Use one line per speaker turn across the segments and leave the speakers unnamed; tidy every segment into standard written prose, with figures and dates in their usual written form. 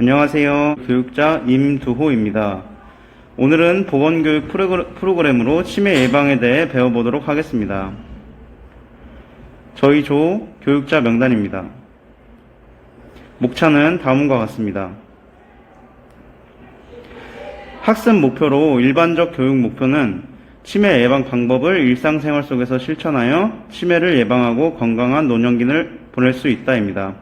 안녕하세요. 교육자 임두호입니다. 오늘은 보건교육 프로그램으로 치매 예방에 대해 배워보도록 하겠습니다. 저희 조 교육자 명단입니다. 목차는 다음과 같습니다. 학습 목표로 일반적 교육 목표는 치매 예방 방법을 일상생활 속에서 실천하여 치매를 예방하고 건강한 노년기를 보낼 수 있다입니다.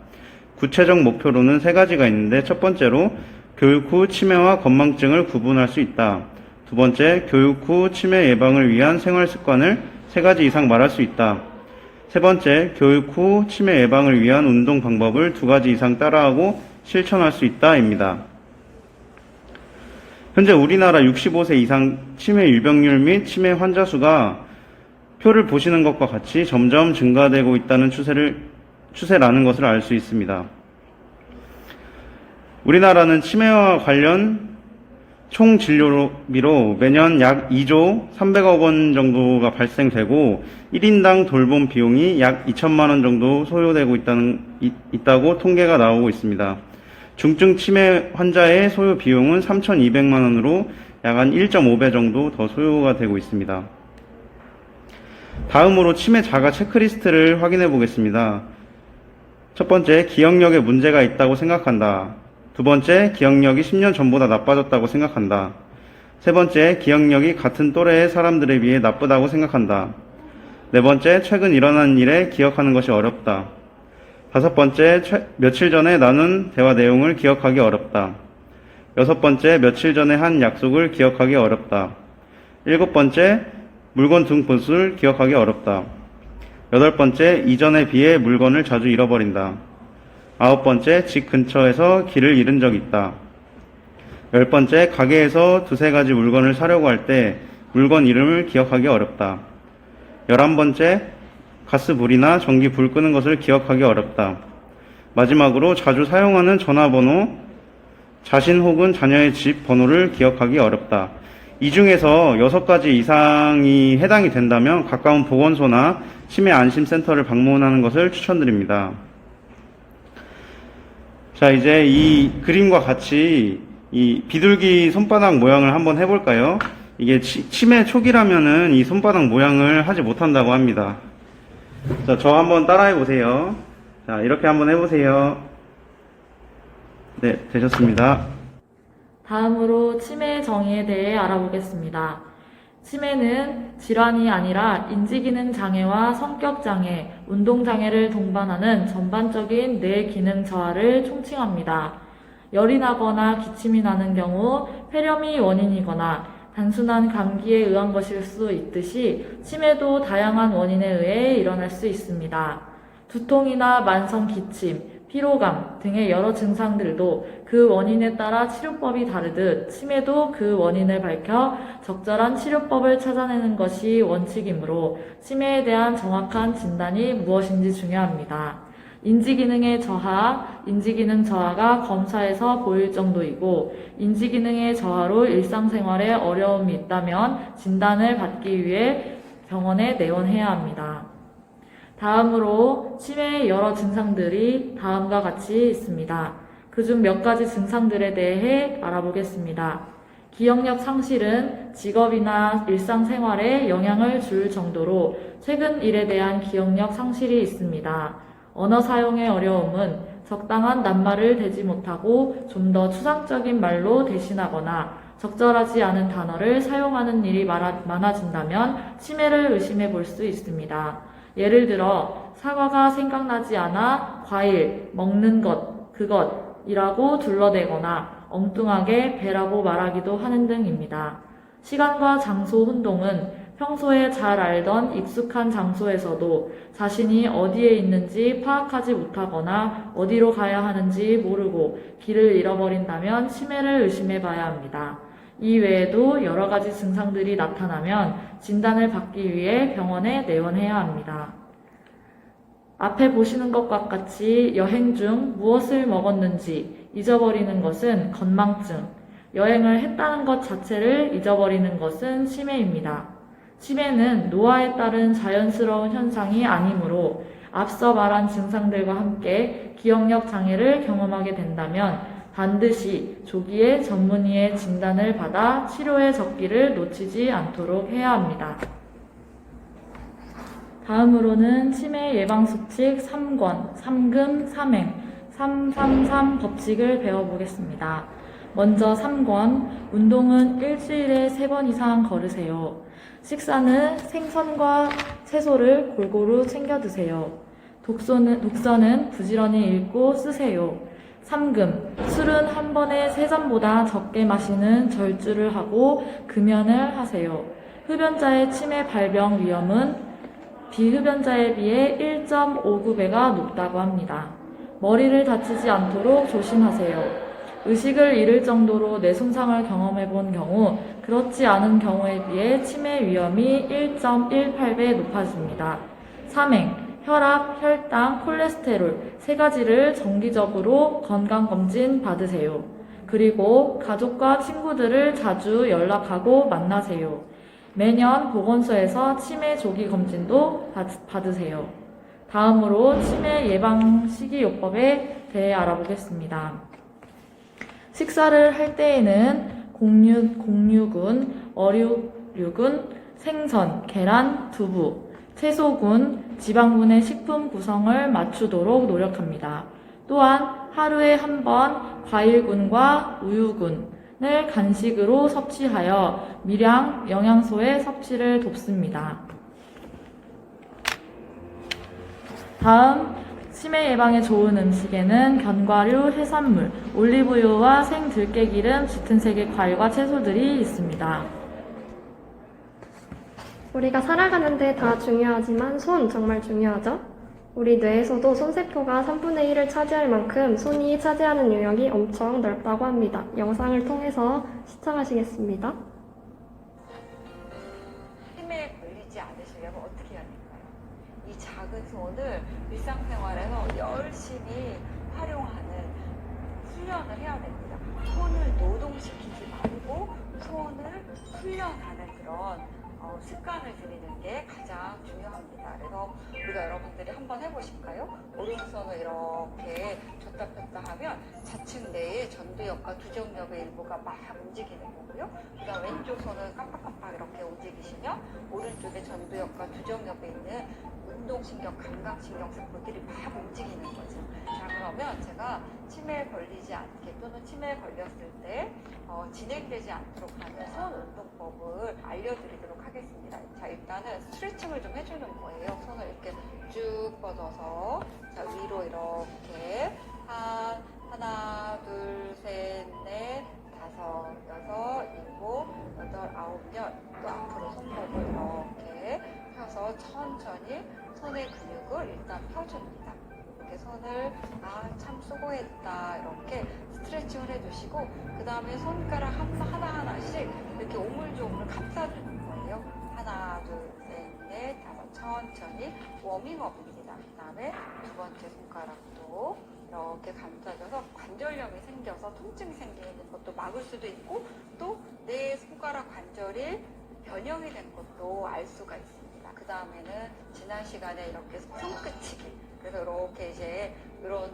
구체적 목표로는 3가지가 있는데, 첫 번째로 교육 후 치매와 건망증을 구분할 수 있다. 두 번째, 교육 후 치매 예방을 위한 생활 습관을 3가지 이상 말할 수 있다. 세 번째, 교육 후 치매 예방을 위한 운동 방법을 2가지 이상 따라하고 실천할 수 있다입니다. 현재 우리나라 65세 이상 치매 유병률 및 치매 환자 수가 표를 보시는 것과 같이 점점 증가되고 있다는 추세라는 것을 알 수 있습니다. 우리나라는 치매와 관련 총 진료비로 매년 약 2조 300억 원 정도가 발생되고 1인당 돌봄 비용이 약 2천만 원 정도 소요되고 있다고 통계가 나오고 있습니다. 중증 치매 환자의 소요 비용은 3,200만 원으로 약 한 1.5배 정도 더 소요가 되고 있습니다. 다음으로 치매 자가 체크리스트를 확인해 보겠습니다. 첫 번째, 기억력에 문제가 있다고 생각한다. 두 번째, 기억력이 10년 전보다 나빠졌다고 생각한다. 세 번째, 기억력이 같은 또래의 사람들에 비해 나쁘다고 생각한다. 네 번째, 최근 일어난 일에 기억하는 것이 어렵다. 다섯 번째, 며칠 전에 나눈 대화 내용을 기억하기 어렵다. 여섯 번째, 며칠 전에 한 약속을 기억하기 어렵다. 일곱 번째, 물건 등 곳을 기억하기 어렵다. 여덟 번째, 이전에 비해 물건을 자주 잃어버린다. 아홉 번째, 집 근처에서 길을 잃은 적이 있다. 열 번째, 가게에서 2-3가지 물건을 사려고 할 때 물건 이름을 기억하기 어렵다. 11번째, 가스불이나 전기 불 끄는 것을 기억하기 어렵다. 마지막으로 자주 사용하는 전화번호, 자신 혹은 자녀의 집 번호를 기억하기 어렵다. 이 중에서 6가지 이상이 해당이 된다면 가까운 보건소나 치매 안심센터를 방문하는 것을 추천드립니다. 자, 이제 이 그림과 같이 이 비둘기 손바닥 모양을 한번 해볼까요? 이게 치매 초기라면은 이 손바닥 모양을 하지 못한다고 합니다. 자, 저 한번 따라해 보세요. 자, 이렇게 한번 해보세요. 네, 되셨습니다.
다음으로 치매의 정의에 대해 알아보겠습니다. 치매는 질환이 아니라 인지기능 장애와 성격 장애, 운동 장애를 동반하는 전반적인 뇌 기능 저하를 총칭합니다. 열이 나거나 기침이 나는 경우 폐렴이 원인이거나 단순한 감기에 의한 것일 수 있듯이 치매도 다양한 원인에 의해 일어날 수 있습니다. 두통이나 만성 기침, 피로감 등의 여러 증상들도 그 원인에 따라 치료법이 다르듯 치매도 그 원인을 밝혀 적절한 치료법을 찾아내는 것이 원칙이므로 치매에 대한 정확한 진단이 무엇인지 중요합니다. 인지기능의 저하, 인지기능 저하가 검사에서 보일 정도이고 인지기능의 저하로 일상생활에 어려움이 있다면 진단을 받기 위해 병원에 내원해야 합니다. 다음으로 치매의 여러 증상들이 다음과 같이 있습니다. 그중 몇 가지 증상들에 대해 알아보겠습니다. 기억력 상실은 직업이나 일상생활에 영향을 줄 정도로 최근 일에 대한 기억력 상실이 있습니다. 언어 사용의 어려움은 적당한 낱말을 대지 못하고 좀 더 추상적인 말로 대신하거나 적절하지 않은 단어를 사용하는 일이 많아진다면 치매를 의심해 볼 수 있습니다. 예를 들어 사과가 생각나지 않아 과일, 먹는 것, 그것이라고 둘러대거나 엉뚱하게 배라고 말하기도 하는 등입니다. 시간과 장소 혼동은 평소에 잘 알던 익숙한 장소에서도 자신이 어디에 있는지 파악하지 못하거나 어디로 가야 하는지 모르고 길을 잃어버린다면 치매를 의심해 봐야 합니다. 이 외에도 여러 가지 증상들이 나타나면 진단을 받기 위해 병원에 내원해야 합니다. 앞에 보시는 것과 같이 여행 중 무엇을 먹었는지 잊어버리는 것은 건망증, 여행을 했다는 것 자체를 잊어버리는 것은 치매입니다. 치매는 노화에 따른 자연스러운 현상이 아니므로 앞서 말한 증상들과 함께 기억력 장애를 경험하게 된다면 반드시 조기에 전문의의 진단을 받아 치료의 적기를 놓치지 않도록 해야 합니다. 다음으로는 치매 예방 수칙 3권, 3금, 3행, 333 법칙을 배워보겠습니다. 먼저 3권, 운동은 일주일에 3번 이상 걸으세요. 식사는 생선과 채소를 골고루 챙겨 드세요. 독서는 부지런히 읽고 쓰세요. 3금, 술은 한 번에 3잔보다 적게 마시는 절주를 하고 금연을 하세요. 흡연자의 치매 발병 위험은 비흡연자에 비해 1.59배가 높다고 합니다. 머리를 다치지 않도록 조심하세요. 의식을 잃을 정도로 뇌 손상을 경험해 본 경우, 그렇지 않은 경우에 비해 치매 위험이 1.18배 높아집니다. 3행, 혈압, 혈당, 콜레스테롤 3가지를 정기적으로 건강검진 받으세요. 그리고 가족과 친구들을 자주 연락하고 만나세요. 매년 보건소에서 치매 조기 검진도 받으세요. 다음으로 치매 예방 식이요법에 대해 알아보겠습니다. 식사를 할 때에는 곡류군, 어류류군, 생선, 계란, 두부, 채소군, 지방군의 식품 구성을 맞추도록 노력합니다. 또한 하루에 한 번 과일군과 우유군을 간식으로 섭취하여 미량 영양소의 섭취를 돕습니다. 다음, 치매 예방에 좋은 음식에는 견과류, 해산물, 올리브유와 생들깨기름, 짙은 색의 과일과 채소들이 있습니다.
우리가 살아가는데 다 중요하지만 손 정말 중요하죠? 우리 뇌에서도 손세포가 3분의 1을 차지할 만큼 손이 차지하는 영역이 엄청 넓다고 합니다. 영상을 통해서 시청하시겠습니다.
치매에 걸리지 않으시려면 어떻게 해야 될까요? 이 작은 손을 일상생활에서 열심히 활용하는 훈련을 해야 됩니다. 손을 노동시키지 말고 손을 훈련하는 그런 습관을 들이는 게 가장 중요합니다. 그래서 우리가 여러분들이 한번 해보실까요? 오른손을 이렇게 줬다 폈다 하면 좌측 뇌의 전두엽과 두정엽의 일부가 막 움직이는 거고요. 그 다음 왼쪽 손을 깜빡깜빡 이렇게 움직이시면 오른쪽에 전두엽과 두정엽에 있는 운동신경, 감각신경 세포들이 막 움직이는 거죠. 자, 그러면 제가 치매에 걸리지 않게 또는 치매에 걸렸을 때 진행되지 않도록 하는 손 운동법을 알려드리도록 하겠습니다. 자, 일단은 스트레칭을 좀 해주는 거예요. 손을 이렇게 쭉 뻗어서 자, 위로 이렇게 하나, 둘, 셋, 넷, 다섯, 여섯, 일곱, 여덟, 아홉, 열. 또 앞으로 손목을 이렇게 펴서 천천히 손의 근육을 일단 펴줍니다. 이렇게 손을 참 수고했다 이렇게 스트레칭을 해주시고 그 다음에 손가락 하나하나씩 이렇게 오물조물 감싸주는 거예요. 하나, 둘, 셋, 넷, 다섯 천천히 워밍업입니다. 그 다음에 두 번째 손가락도 이렇게 감싸줘서 관절염이 생겨서 통증이 생기는 것도 막을 수도 있고 또 내 손가락 관절이 변형이 된 것도 알 수가 있습니다. 그 다음에는 지난 시간에 이렇게 손끝치기 그래서 이렇게 이제 이런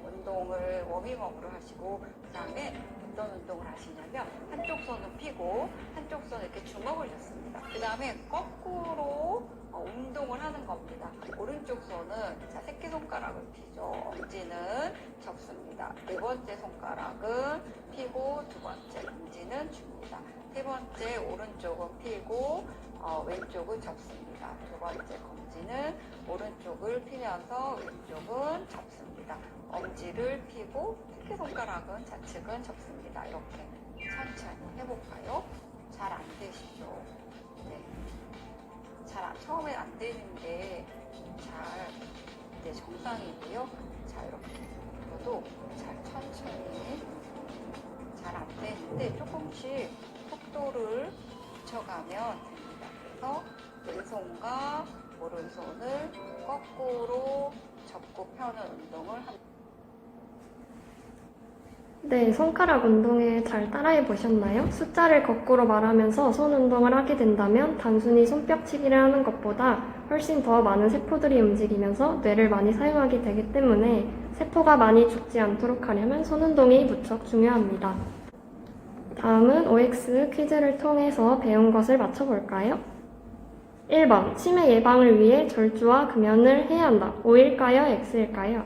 운동을 워밍업으로 하시고 그 다음에 어떤 운동을 하시냐면 한쪽 손은 펴고 한쪽 손은 이렇게 주먹을 잡습니다. 그 다음에 거꾸로 운동을 하는 겁니다. 오른쪽 손은 자, 새끼손가락을 펴죠. 엄지는 접습니다. 네 번째 손가락은 펴고 두 번째 엄지는 줍니다. 세 번째 오른쪽은 펴고 왼쪽은 접습니다. 두 번째 검지는 오른쪽을 피면서 왼쪽은 접습니다. 엄지를 펴고 새끼손가락은 좌측은 접습니다. 이렇게 천천히 해볼까요? 잘 안 되시죠? 네. 처음엔 안 되는데 잘 이제 정상이고요. 자, 이렇게 저도 잘 천천히 잘 안 되는데 조금씩 속도를 붙여가면 됩니다. 그래서 왼손과 오른손을 거꾸로 접고 펴는 운동을 합니다.
네, 손가락 운동에 잘 따라해 보셨나요? 숫자를 거꾸로 말하면서 손 운동을 하게 된다면 단순히 손뼉치기를 하는 것보다 훨씬 더 많은 세포들이 움직이면서 뇌를 많이 사용하게 되기 때문에 세포가 많이 죽지 않도록 하려면 손운동이 무척 중요합니다. 다음은 OX 퀴즈를 통해서 배운 것을 맞춰볼까요? 1번, 치매 예방을 위해 절주와 금연을 해야 한다. O일까요? X일까요?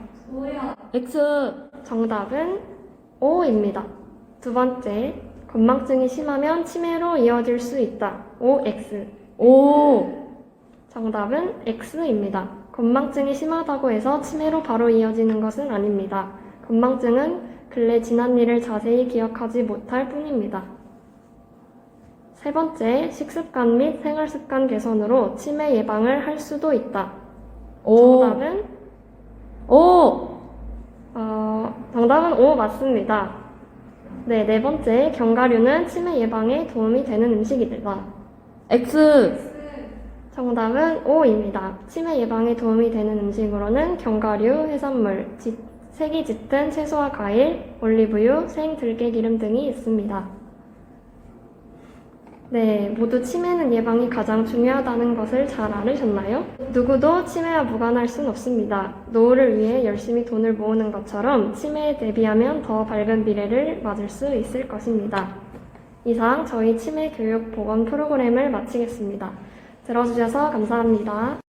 X.
정답은 O입니다. 두 번째, 건망증이 심하면 치매로 이어질 수 있다. OX.
O.
정답은 X입니다. 건망증이 심하다고 해서 치매로 바로 이어지는 것은 아닙니다. 건망증은 근래 지난 일을 자세히 기억하지 못할 뿐입니다. 세 번째, 식습관 및 생활습관 개선으로 치매 예방을 할 수도 있다.
O.
정답은
O.
정답은 O 맞습니다. 네, 네 번째, 견과류는 치매 예방에 도움이 되는 음식이다.
X.
정답은 O입니다. 치매 예방에 도움이 되는 음식으로는 견과류, 해산물, 색이 짙은 채소와 과일, 올리브유, 생들깨기름 등이 있습니다. 네, 모두 치매는 예방이 가장 중요하다는 것을 잘 알으셨나요? 누구도 치매와 무관할 순 없습니다. 노후를 위해 열심히 돈을 모으는 것처럼 치매에 대비하면 더 밝은 미래를 맞을 수 있을 것입니다. 이상 저희 치매 교육 보건 프로그램을 마치겠습니다. 들어주셔서 감사합니다.